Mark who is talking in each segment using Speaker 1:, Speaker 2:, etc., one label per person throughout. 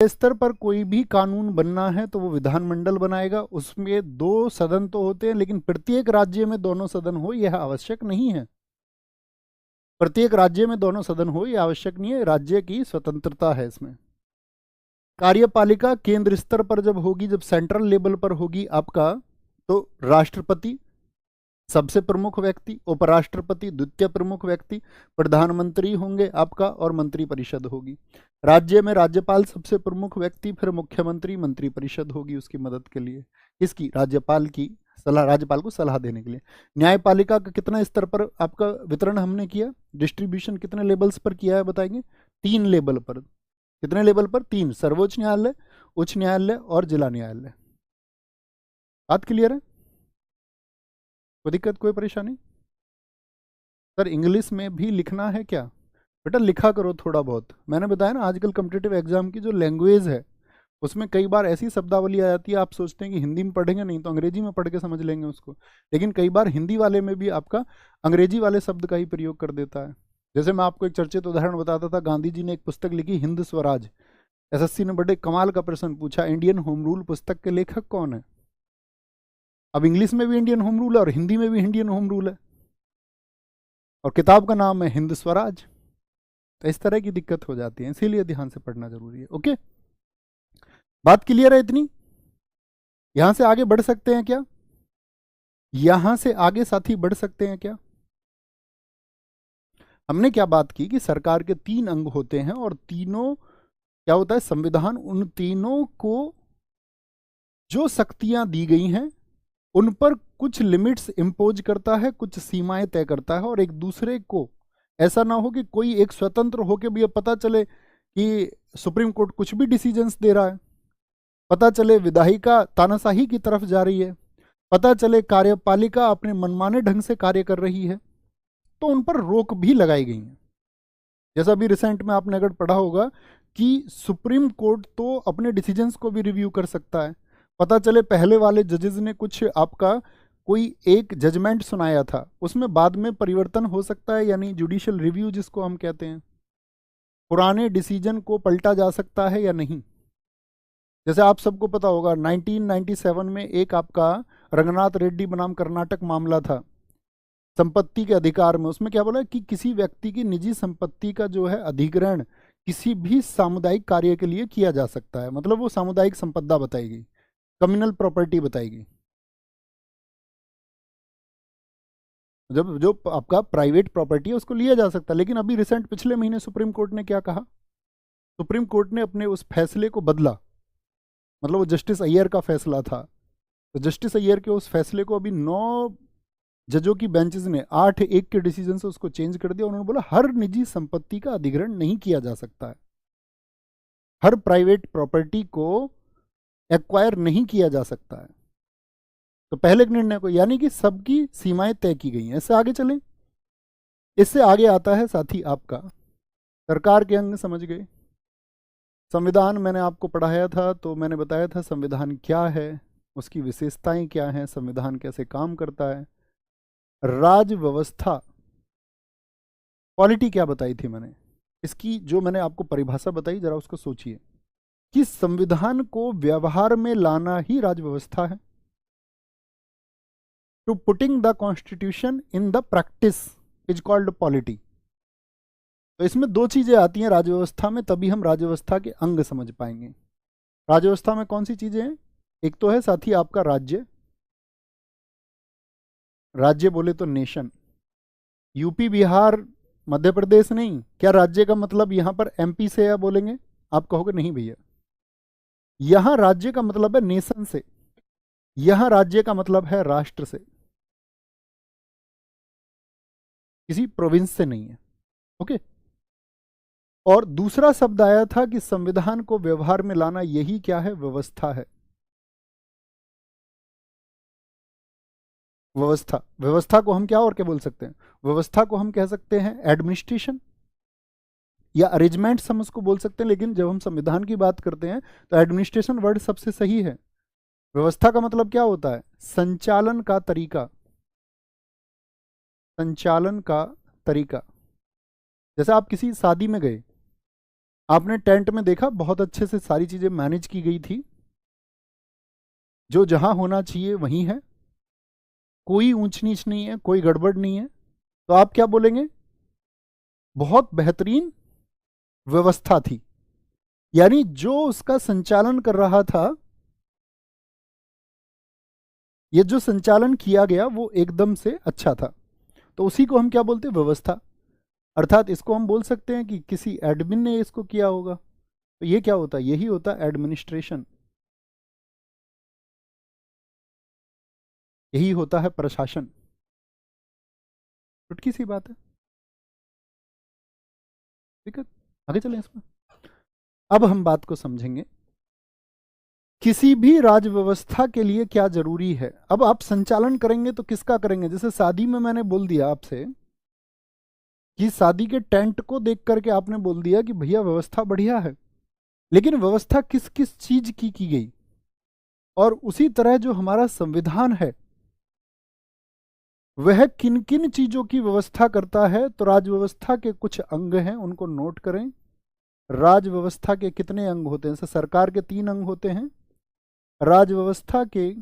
Speaker 1: स्तर पर कोई भी कानून बनना है तो वो विधानमंडल बनाएगा। उसमें 2 सदन तो होते हैं, लेकिन प्रत्येक राज्य में दोनों सदन हो यह आवश्यक नहीं है। प्रत्येक राज्य में दोनों सदन हो यह आवश्यक नहीं है, राज्य की स्वतंत्रता है इसमें। कार्यपालिका केंद्र स्तर पर जब होगी, जब सेंट्रल लेवल पर होगी आपका, तो राष्ट्रपति सबसे प्रमुख व्यक्ति, उपराष्ट्रपति द्वितीय प्रमुख व्यक्ति, प्रधानमंत्री होंगे आपका, और मंत्रिपरिषद होगी। राज्य में राज्यपाल सबसे प्रमुख व्यक्ति, फिर मुख्यमंत्री, मंत्रिपरिषद होगी उसकी मदद के लिए। इसकी राज्यपाल की सलाह, राज्यपाल को सलाह देने के लिए। न्यायपालिका का कितना स्तर पर आपका वितरण हमने किया, डिस्ट्रीब्यूशन कितने लेवल्स पर किया है बताएंगे? 3 लेवल पर। कितने लेवल पर? 3। सर्वोच्च न्यायालय, उच्च न्यायालय और जिला न्यायालय। बात क्लियर है? कोई दिक्कत, कोई परेशानी? सर इंग्लिश में भी लिखना है क्या? बेटा लिखा करो थोड़ा बहुत। मैंने बताया ना आजकल कॉम्पिटिटिव एग्जाम की जो लैंग्वेज है उसमें कई बार ऐसी शब्दावली आ जाती है, आप सोचते हैं कि हिंदी में पढ़ेंगे, नहीं तो अंग्रेजी में पढ़ के समझ लेंगे उसको। लेकिन कई बार हिंदी वाले में भी आपका अंग्रेजी वाले शब्द का ही प्रयोग कर देता है। जैसे मैं आपको एक चर्चित उदाहरण बताता था, गांधी जी ने एक पुस्तक लिखी हिंद स्वराज। एसएससी ने बड़े कमाल का प्रश्न पूछा, इंडियन होम रूल पुस्तक के लेखक कौन है? अब इंग्लिश में भी इंडियन होम रूल है और हिंदी में भी इंडियन होम रूल है, और किताब का नाम है हिंद स्वराज। तो इस तरह की दिक्कत हो जाती है, इसीलिए ध्यान से पढ़ना जरूरी है। ओके, बात क्लियर है इतनी? यहां से आगे बढ़ सकते हैं क्या? यहां से आगे साथी बढ़ सकते हैं क्या? हमने क्या बात की कि सरकार के 3 अंग होते हैं, और तीनों क्या होता है, संविधान उन तीनों को जो शक्तियां दी गई हैं उन पर कुछ लिमिट्स इंपोज करता है, कुछ सीमाएं तय करता है, और एक दूसरे को ऐसा ना हो कि कोई एक स्वतंत्र होकर भी अब पता चले कि सुप्रीम कोर्ट कुछ भी डिसीजंस दे रहा है, पता चले विधायिका तानाशाही की तरफ जा रही है, पता चले कार्यपालिका अपने मनमाने ढंग से कार्य कर रही है, तो उन पर रोक भी लगाई गई है। जैसा भी रिसेंट में आपने अगर पढ़ा होगा कि सुप्रीम कोर्ट तो अपने डिसीजंस को भी रिव्यू कर सकता है। पता चले पहले वाले जजेस ने कुछ आपका कोई एक जजमेंट सुनाया था, उसमें बाद में परिवर्तन हो सकता है, यानी जुडिशियल रिव्यू जिसको हम कहते हैं। पुराने डिसीजन को पलटा जा सकता है या नहीं। जैसे आप सबको पता होगा 1997 में एक आपका रंगनाथ रेड्डी बनाम कर्नाटक मामला था संपत्ति के अधिकार में। उसमें क्या बोला कि किसी व्यक्ति की निजी संपत्ति का जो है अधिग्रहण किसी भी सामुदायिक कार्य के लिए किया जा सकता है, मतलब वो सामुदायिक संपदा बताएगी, कम्युनल प्रॉपर्टी बताएगी। जब जो आपका प्राइवेट प्रॉपर्टी है उसको लिया जा सकता है। लेकिन अभी रिसेंट पिछले महीने सुप्रीम कोर्ट ने क्या कहा? सुप्रीम कोर्ट ने अपने उस फैसले को बदला, मतलब वो जस्टिस अय्यर का फैसला था, तो जस्टिस अय्यर के उस फैसले को अभी 9 जजों की बेंचेस ने 8-1 के डिसीजन से उसको चेंज कर दिया। उन्होंने बोला हर निजी संपत्ति का अधिग्रहण नहीं किया जा सकता है, हर प्राइवेट प्रॉपर्टी को एक्वायर नहीं किया जा सकता है। तो पहले के निर्णय को, यानी कि सबकी सीमाएं तय की गई हैं। इससे आगे चलें, इससे आगे आता है साथी आपका सरकार के अंग। समझ गए? संविधान मैंने आपको पढ़ाया था, तो मैंने बताया था संविधान क्या है, उसकी विशेषताएं क्या हैं, संविधान कैसे काम करता है। राज व्यवस्था, पॉलिटी क्या बताई थी मैंने, इसकी जो मैंने आपको परिभाषा बताई जरा उसको सोचिए कि संविधान को व्यवहार में लाना ही राज व्यवस्था है। To putting the constitution in the practice is called polity. तो इसमें 2 चीजें आती हैं राजव्यवस्था में, तभी हम राजव्यवस्था के अंग समझ पाएंगे। राजव्यवस्था में कौन सी चीजें हैं? एक तो है साथी आपका राज्य, राज्य बोले तो नेशन। यूपी बिहार मध्य प्रदेश नहीं, क्या राज्य का मतलब यहां पर एमपी से या बोलेंगे? आप कहोगे नहीं भैया, यहां राज्य का मतलब है नेशन से, यहां राज्य का मतलब है राष्ट्र से, किसी प्रोविंस से नहीं है। ओके। और दूसरा शब्द आया था कि संविधान को व्यवहार में लाना, यही क्या है? व्यवस्था है। व्यवस्था, व्यवस्था को हम क्या और क्या बोल सकते हैं? व्यवस्था को हम कह सकते हैं एडमिनिस्ट्रेशन या अरेंजमेंट्स हम उसको बोल सकते हैं, लेकिन जब हम संविधान की बात करते हैं तो एडमिनिस्ट्रेशन वर्ड सबसे सही है। व्यवस्था का मतलब क्या होता है? संचालन का तरीका, संचालन का तरीका। जैसे आप किसी शादी में गए, आपने टेंट में देखा बहुत अच्छे से सारी चीजें मैनेज की गई थी, जो जहां होना चाहिए वहीं है, कोई ऊंच नीच नहीं है, कोई गड़बड़ नहीं है। तो आप क्या बोलेंगे? बहुत बेहतरीन व्यवस्था थी। यानी जो उसका संचालन कर रहा था, ये जो संचालन किया गया वो एकदम से अच्छा था, तो उसी को हम क्या बोलते हैं? व्यवस्था। अर्थात इसको हम बोल सकते हैं कि किसी एडमिन ने इसको किया होगा। तो ये क्या होता है? यही होता है एडमिनिस्ट्रेशन, यही होता है प्रशासन। चुटकी सी बात है, ठीक है। आगे चलें इसमें। अब हम बात को समझेंगे, किसी भी राज व्यवस्था के लिए क्या जरूरी है। अब आप संचालन करेंगे तो किसका करेंगे? जैसे शादी में मैंने बोल दिया आपसे कि शादी के टेंट को देख करके आपने बोल दिया कि भैया व्यवस्था बढ़िया है, लेकिन व्यवस्था किस किस चीज की गई? और उसी तरह जो हमारा संविधान है वह किन किन चीजों की व्यवस्था करता है। तो राज व्यवस्था के कुछ अंग हैं, उनको नोट करें। राज व्यवस्था के कितने अंग होते हैं? जैसे सरकार के 3 अंग होते हैं, राज व्यवस्था के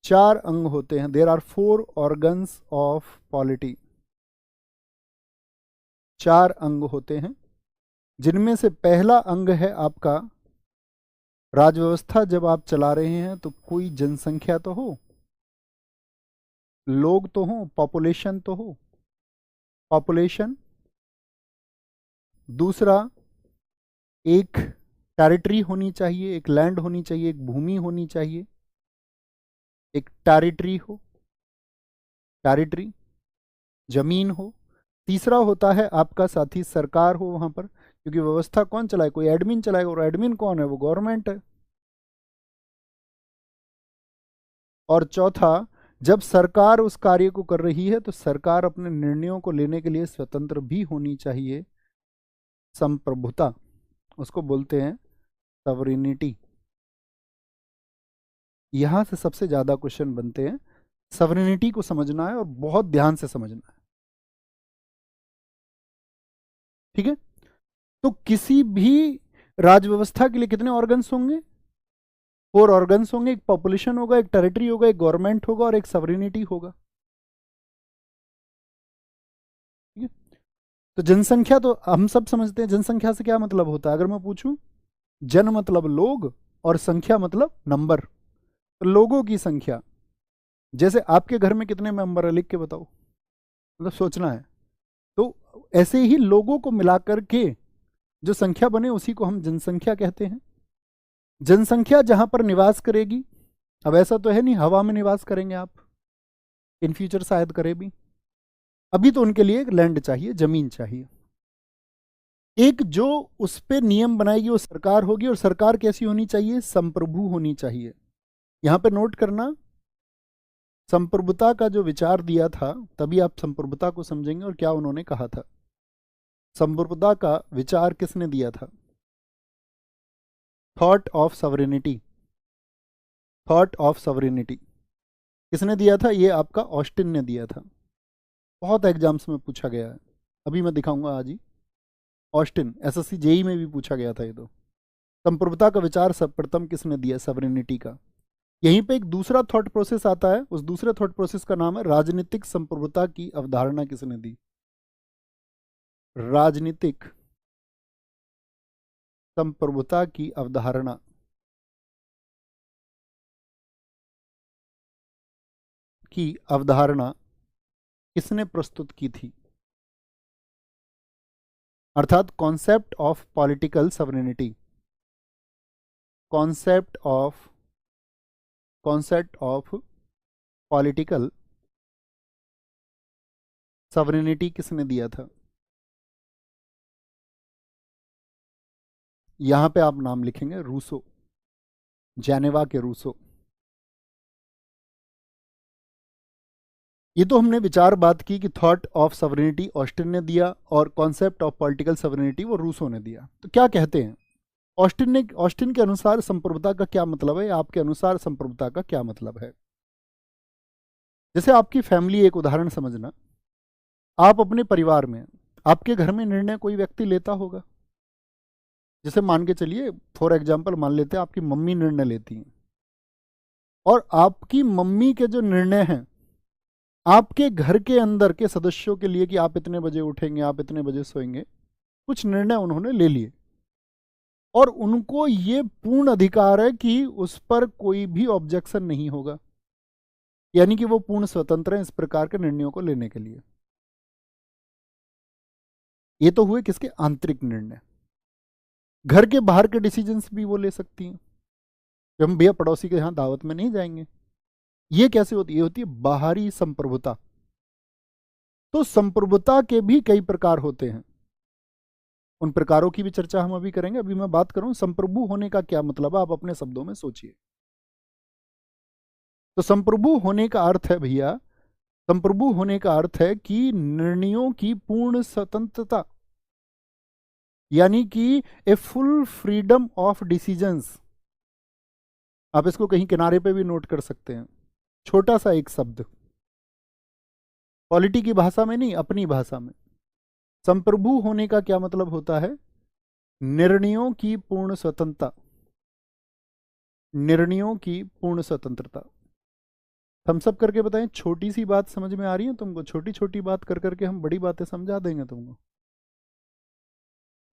Speaker 1: 4 अंग होते हैं। There are 4 organs of polity. 4 अंग होते हैं, जिनमें से पहला अंग है आपका राज व्यवस्था। जब आप चला रहे हैं तो कोई जनसंख्या तो हो, लोग तो हो, पॉपुलेशन तो हो, पॉपुलेशन। दूसरा, एक टेरिटरी होनी चाहिए, एक लैंड होनी चाहिए, एक भूमि होनी चाहिए, एक टेरिटरी हो, टेरिटरी जमीन हो। तीसरा होता है आपका साथी सरकार हो वहां पर, क्योंकि व्यवस्था कौन चलाए? कोई एडमिन चलाएगा, और एडमिन कौन है? वो गवर्नमेंट है। और चौथा, जब सरकार उस कार्य को कर रही है तो सरकार अपने निर्णयों को लेने के लिए स्वतंत्र भी होनी चाहिए, संप्रभुता, उसको बोलते हैं सवरिनिटी। यहां से सबसे ज्यादा क्वेश्चन बनते हैं। सवरिनिटी को समझना है और बहुत ध्यान से समझना है, ठीक है। तो किसी भी राज व्यवस्था के लिए कितने ऑर्गन्स होंगे? 4 ऑर्गन्स होंगे। एक पॉपुलेशन होगा, एक टेरिटरी होगा, एक गवर्नमेंट होगा और एक सवरिनिटी होगा, ठीक है। तो जनसंख्या तो हम सब समझते हैं। जनसंख्या से क्या मतलब होता है? अगर मैं पूछूं, जन मतलब लोग और संख्या मतलब नंबर। तो लोगों की संख्या, जैसे आपके घर में कितने मेंबर है, लिख के बताओ, मतलब सोचना है। तो ऐसे ही लोगों को मिलाकर के जो संख्या बने उसी को हम जनसंख्या कहते हैं। जनसंख्या जहां पर निवास करेगी, अब ऐसा तो है नहीं हवा में निवास करेंगे आप, इन फ्यूचर शायद करे भी, अभी तो उनके लिए एक लैंड चाहिए, जमीन चाहिए। एक जो उस पे नियम बनाएगी वो सरकार होगी, और सरकार कैसी होनी चाहिए? संप्रभु होनी चाहिए। यहां पे नोट करना, संप्रभुता का जो विचार दिया था, तभी आप संप्रभुता को समझेंगे और क्या उन्होंने कहा था। संप्रभुता का विचार किसने दिया था? Thought of sovereignty. Thought of sovereignty किसने दिया था? ये आपका ऑस्टिन ने दिया था। बहुत एग्जाम्स में पूछा गया है, अभी मैं दिखाऊंगा आज ही। ऑस्टिन, एसएससी जेई में भी पूछा गया था ये। तो संप्रभुता का विचार सर्वप्रथम किसने दिया? सवरेनिटी का। यहीं पे एक दूसरा थॉट प्रोसेस आता है, उस दूसरे थॉट प्रोसेस का नाम है राजनीतिक संप्रभुता की अवधारणा किसने दी? राजनीतिक संप्रभुता की अवधारणा किसने प्रस्तुत की थी? अर्थात concept of political sovereignty, concept of political sovereignty किसने दिया था? यहां पे आप नाम लिखेंगे, रूसो, जेनेवा के रूसो। ये तो हमने विचार बात की कि थॉट ऑफ सवरेनिटी ऑस्टिन ने दिया और कॉन्सेप्ट ऑफ पॉलिटिकल सवरेनिटी वो रूसो ने दिया। तो क्या कहते हैं ऑस्टिन के अनुसार संप्रभुता का क्या मतलब है, आपके अनुसार संप्रभुता का क्या मतलब है? जैसे आपकी फैमिली, एक उदाहरण समझना, आप अपने परिवार में आपके घर में निर्णय कोई व्यक्ति लेता होगा। जैसे मान के चलिए, फॉर एग्जाम्पल मान लेते हैं आपकी मम्मी निर्णय लेती हैं, और आपकी मम्मी के जो निर्णय हैं आपके घर के अंदर के सदस्यों के लिए कि आप इतने बजे उठेंगे, आप इतने बजे सोएंगे, कुछ निर्णय उन्होंने ले लिए, और उनको ये पूर्ण अधिकार है कि उस पर कोई भी ऑब्जेक्शन नहीं होगा, यानी कि वो पूर्ण स्वतंत्र हैं इस प्रकार के निर्णयों को लेने के लिए। ये तो हुए किसके आंतरिक निर्णय। घर के बाहर के डिसीजंस भी वो ले सकती हैं, कि हम भैया पड़ोसी के यहाँ दावत में नहीं जाएंगे। ये कैसे होती है? ये होती है बाहरी संप्रभुता। तो संप्रभुता के भी कई प्रकार होते हैं, उन प्रकारों की भी चर्चा हम अभी करेंगे। अभी मैं बात करूं संप्रभु होने का क्या मतलब है, आप अपने शब्दों में सोचिए। तो संप्रभु होने का अर्थ है भैया, संप्रभु होने का अर्थ है कि निर्णयों की पूर्ण स्वतंत्रता, यानी कि a full freedom of decisions. आप इसको कहीं किनारे पे भी नोट कर सकते हैं, छोटा सा एक शब्द, पॉलिटी की भाषा में नहीं, अपनी भाषा में। संप्रभु होने का क्या मतलब होता है? निर्णयों की पूर्ण स्वतंत्रता, निर्णयों की पूर्ण स्वतंत्रता। हम सब करके बताएं, छोटी सी बात समझ में आ रही है तुमको? छोटी छोटी बात कर करके हम बड़ी बातें समझा देंगे तुमको,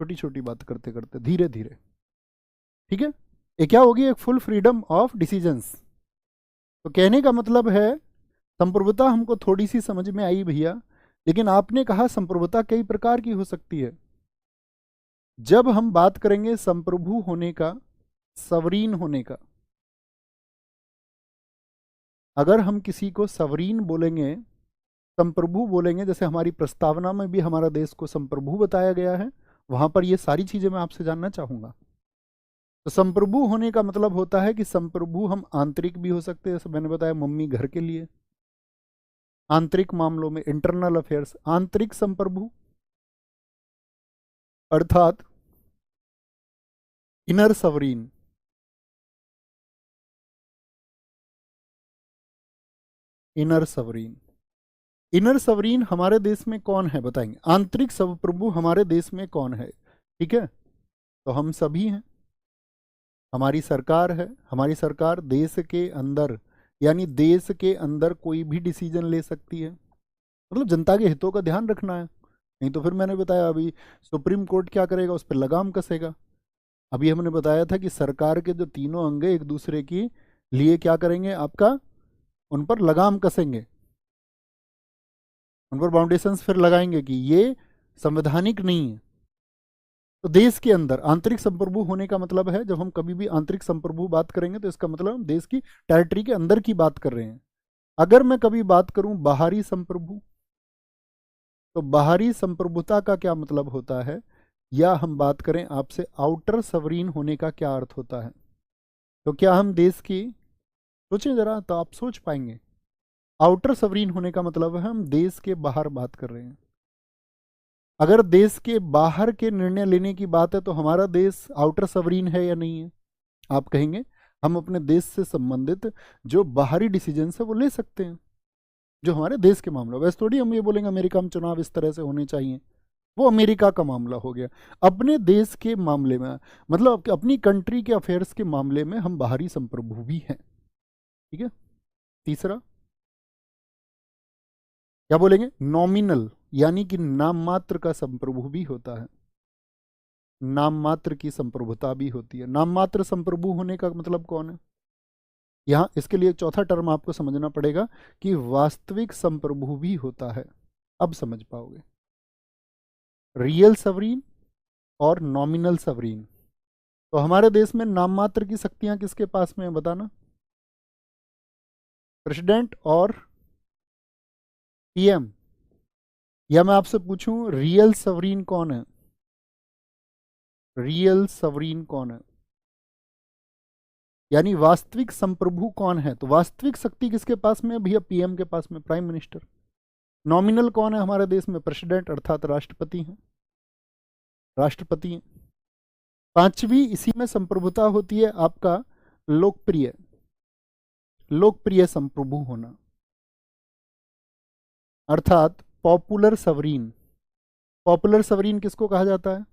Speaker 1: छोटी छोटी बात करते करते धीरे धीरे, ठीक है। ये क्या होगी? एक फुल फ्रीडम ऑफ डिसीजंस। तो कहने का मतलब है संप्रभुता हमको थोड़ी सी समझ में आई भैया, लेकिन आपने कहा संप्रभुता कई प्रकार की हो सकती है। जब हम बात करेंगे संप्रभु होने का, सवरीन होने का, अगर हम किसी को सवरीन बोलेंगे, संप्रभु बोलेंगे, जैसे हमारी प्रस्तावना में भी हमारा देश को संप्रभु बताया गया है, वहां पर ये सारी चीजें मैं आपसे जानना चाहूंगा। तो संप्रभु होने का मतलब होता है कि संप्रभु हम आंतरिक भी हो सकते हैं, जैसे मैंने बताया मम्मी घर के लिए, आंतरिक मामलों में, इंटरनल अफेयर्स, आंतरिक संप्रभु अर्थात इनर सवरीन। इनर सवरीन, इनर सवरीन हमारे देश में कौन है बताएंगे? आंतरिक संप्रभु हमारे देश में कौन है? ठीक है, तो हम सभी हैं, हमारी सरकार है। हमारी सरकार देश के अंदर, यानी देश के अंदर कोई भी डिसीजन ले सकती है, मतलब जनता के हितों का ध्यान रखना है। नहीं तो फिर मैंने बताया अभी सुप्रीम कोर्ट क्या करेगा, उस पर लगाम कसेगा। अभी हमने बताया था कि सरकार के जो तीनों अंग एक दूसरे की लिए क्या करेंगे, आपका उन पर लगाम कसेंगे, उन पर बाउंडेशंस फिर लगाएंगे कि ये संवैधानिक नहीं है। तो देश के अंदर आंतरिक संप्रभु होने का मतलब है, जब हम कभी भी आंतरिक संप्रभु बात करेंगे तो इसका मतलब हम देश की टेरिटरी के अंदर की बात कर रहे हैं। अगर मैं कभी बात करूं बाहरी संप्रभु, तो बाहरी संप्रभुता का क्या मतलब होता है, या हम बात करें आपसे आउटर सवरीन होने का क्या अर्थ होता है। तो क्या हम देश की, सोचें जरा तो आप सोच पाएंगे। आउटर सवरीन होने का मतलब है हम देश के बाहर बात कर रहे हैं। अगर देश के बाहर के निर्णय लेने की बात है तो हमारा देश आउटर सवरीन है या नहीं है? आप कहेंगे हम अपने देश से संबंधित जो बाहरी डिसीजन है वो ले सकते हैं, जो हमारे देश के मामला। वैसे थोड़ी हम ये बोलेंगे अमेरिका में चुनाव इस तरह से होने चाहिए, वो अमेरिका का मामला हो गया। अपने देश के मामले में, मतलब अपनी कंट्री के अफेयर्स के मामले में हम बाहरी संप्रभु भी हैं, ठीक है। तीसरा क्या बोलेंगे? नॉमिनल, यानी कि नाम मात्र का संप्रभु भी होता है, नाम मात्र की संप्रभुता भी होती है। नाम मात्र संप्रभु होने का मतलब कौन है? यहाँ इसके लिए चौथा टर्म आपको समझना पड़ेगा कि वास्तविक संप्रभु भी होता है, अब समझ पाओगे। रियल सवरीन और नॉमिनल सवरीन। तो हमारे देश में नाम मात्र की शक्तियां किसके पास में है बताना? प्रेसिडेंट और पीएम। या मैं आपसे पूछूं रियल सवरीन कौन है? रियल सवरीन कौन है, यानी वास्तविक संप्रभु कौन है? तो वास्तविक शक्ति किसके पास में है भैया? पीएम के पास में, प्राइम मिनिस्टर। नॉमिनल कौन है हमारे देश में? प्रेसिडेंट अर्थात राष्ट्रपति हैं, राष्ट्रपति हैं। पांचवी इसी में संप्रभुता होती है आपका लोकप्रिय, लोकप्रिय संप्रभु होना, अर्थात पॉपुलर सवरीन। पॉपुलर सवरीन किसको कहा जाता है?